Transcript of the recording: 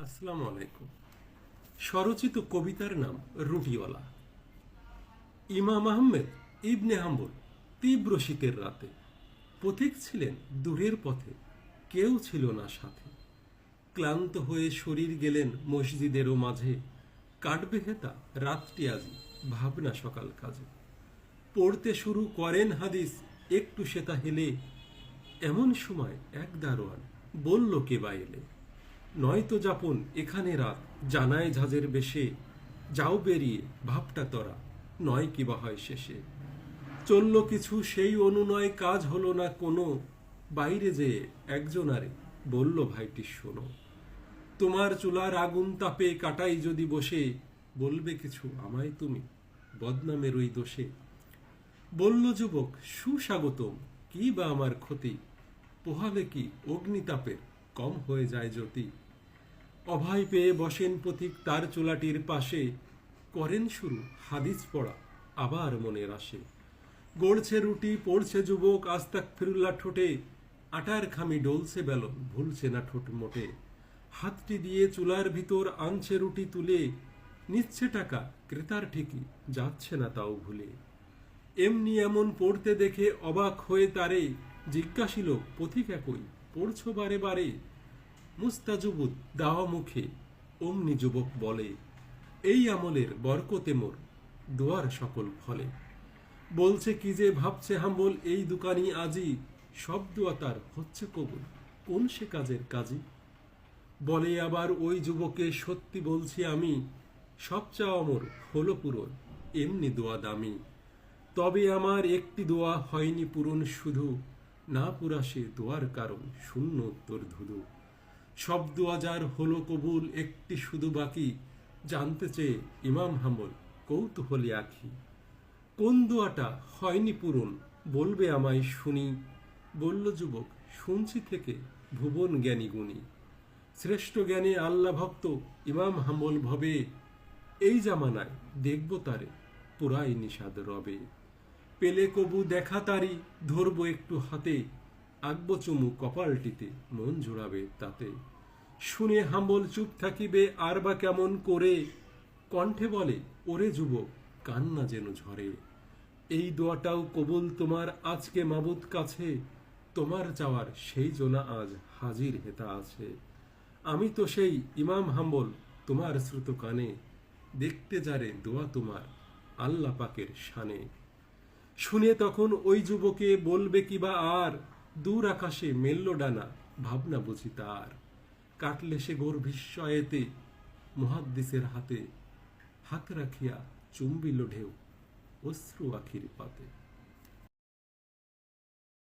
আসসালামু আলাইকুম। স্বরচিত কবিতার নাম রুটিওয়ালা। ইমাম আহমেদ ইবনে হাম্বল তীব্র শীতের রাতে পথিক ছিলেন দূরের পথে, কেউ ছিল না সাথে। ক্লান্ত হয়ে শরীর গেলেন মসজিদেরও মাঝে, কাটবে হেতা রাতটি আজি, ভাবনা সকাল কাজে। পড়তে শুরু করেন হাদিস, একটু সেতা হেলে, এমন সময় এক দারোয়ান বলল কে বা এলে। নয়তো যাপন এখানে রাত, জানায় ঝাঁঝের বেশে, যাও বেরিয়ে ভাবটা তরা, নয় কিবা হয় শেষে। চলল কিছু সেই অনুনয়, কাজ হলো না কোনো। বাইরে যেয়ে একজন আরে বলল ভাইটি শোনো, তোমার চুলার আগুন তাপে কাটাই যদি বসে, বলবে কিছু আমায় তুমি বদনামের ওই দোষে। বলল যুবক সুস্বাগতম, কি বা আমার ক্ষতি, পোহালে কি অগ্নিতাপের কম হয়ে যায় জ্যোতি। অভয় পেয়ে বসেন পথিক তার চুলাটির পাশে, করেন শুরু হাদিস পড়া আবার মনের আসে। গড়ছে রুটি পড়ছে যুবক আস্তাক ফিরুল্লাহ ঠোঁটে, আটার খামি ডলছে বেলন ভুলছে না ঠোঁট মোটে। হাতটি দিয়ে চুলার ভিতর আনছে রুটি তুলে, নিচ্ছে টাকা ক্রেতার ঠিকই যাচ্ছে না তাও ভুলে। এমনি এমন পড়তে দেখে অবাক হয়ে তারে জিজ্ঞাসিল পথিক একই, পড়ছো বারে বারে। মুস্তাজুবুদ দাওয়া মুখে অমনি যুবক বলে, এই আমলের বরকতে মোর দোয়ার সকল ফলে। বলছে কি যে ভাবছে হাম্বল এই দোকানি আজি, সব দোয়া তার হচ্ছে কবুল, কোন সে কাজের কাজী। বলে আবার ওই যুবকে সত্যি বলছি আমি, সব চাওয়া মোর হলো পূরণ, এমনি দোয়া দামি। তবে আমার একটি দোয়া হয়নি পূরণ শুধু, না পুরা সে দোয়ার কারণ শূন্য উত্তর ধুধু। সব দোয়া যার হলো কবুল, একটি শুধু বাকি, জানতে চেয়ে ইমাম হাম্বল কৌতূহলী আঁখি। কোন দোয়াটা হয়নি পূরণ বলবে আমায় শুনি। বলল যুবক শুনছি থেকে ভুবন জ্ঞানী গুণী। শ্রেষ্ঠ জ্ঞানী আল্লাহ ভক্ত ইমাম হাম্বল ভবে, এই জামানায় দেখব তারে পুরাই নিষাদ রবে। পেলে কবু দেখা তারি ধরবো একটু হাতে, আঁকবো চুমু কপালটিতে মন জোড়াবে তাতে। শুনে হাম্বল চুপ থাকিবে আর বা কেমন করে, কণ্ঠে বলে ওরে যুবক কান্না যেন ঝরে। এই দোয়াটাও কবুল তোমার আজকে মাবুদ কাছে, তোমার চাওয়ার সেই জোনা আজ হাজির হেতা আছে। আমি তো সেই ইমাম হাম্বল তোমার শ্রুত কানে, দেখতে যারে দোয়া তোমার আল্লাহ পাকের শানে। শুনে তখন ওই যুবকে বলবে কিবা আর, দূর আকাশে মেলল ডানা ভাবনা বুঝি তার। কাটলে সে গর্ভিস্ময়েতে মুহাদ্দিসের হাতে, হাত রাখিয়া চুম্বিল ঢেউ অশ্রু আখির পাতে।